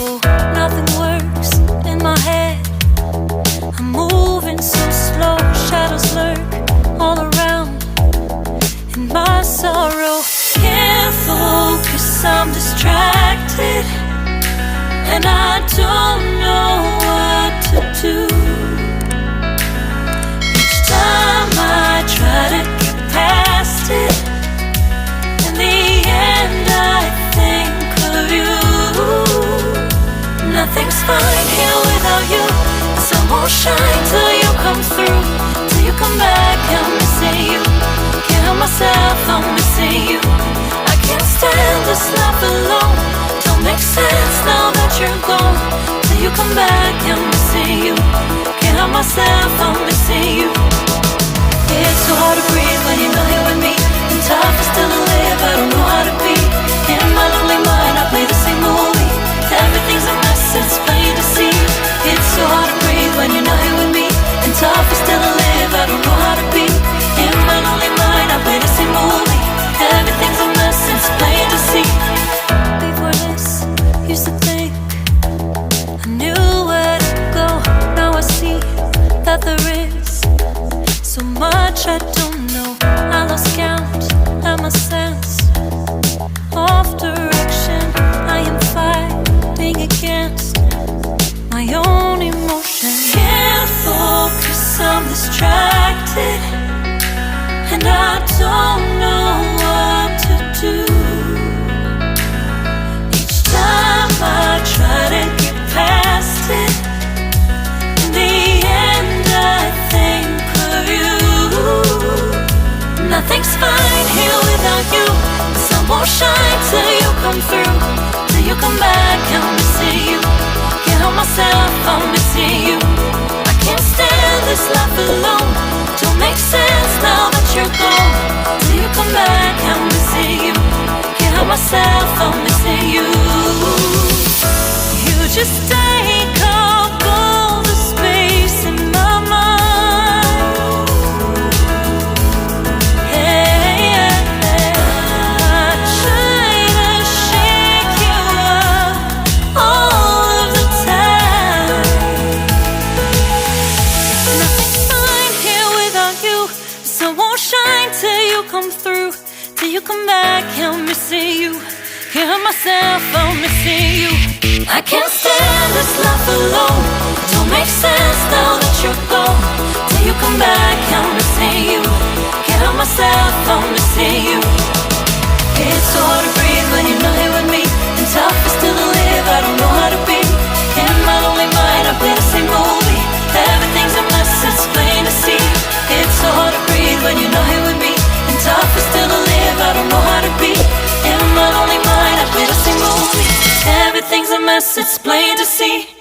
Oh, nothing works in my head. I'm moving so slow, shadows lurk all around. In my sorrow, can't focus, I'm distracted, and I don't know what to do. Each time I try to get past it, in the end I think of you. Nothing's fine here without you. The sun won't shine till you come through, till you come back. I'm missing you. Can't help myself, I'm missing you. I can't stand this life alone. Don't make sense now that you're gone. Till you come back, I'm missing you. Can't help myself, I'm missing you. It's so hard to breathe when you're not here with me. And tough is still to live, I don't know how to be. In my lonely mind, I play the same movie. Everything's a mess, it's plain to see. It's so hard to breathe when you're not here with me. And tough is still to live, I don't know how to be. In my lonely mind, I play the same movie. Everything's a mess, it's plain to see. Before this, used to think I knew where to go. Now I see that there is so much I don't know. I lost count and my sense of direction. I am fighting against my own emotion. Can't focus, I'm distracted, and I don't know what to do. Each time I try to get past it, in the end I think of you. Nothing's fine here without you. The sun won't shine till you come through, till you come back. I'm missing you. Can't help myself, I'm missing you. I can't stand this life alone. Don't make sense now that you're gone. Till you come back, I'm missing you. Can't help myself, I'm missing you. You just take up all the space in my mind. Hey, I try to shake you up all of the time. Nothing's fine here without you. The sun won't shine till you come through, till you come back. I'm missing you. Can't help myself, I'm missing you. I can't stand this life alone. Don't make sense now that you're gone. Till you come back, I'm missing you. Can't help myself, I'm missing you. It's so hard to breathe when you're not here with me. And tough is still to live, I don't know how to be. In my lonely mind, I play the same movie. Everything's a mess, it's plain to see. It's so hard to breathe when you're not here with me. And tough is still to live, I don't know how to be. In my lonely mind, I play the same movie. Everything's a mess, it's plain to see.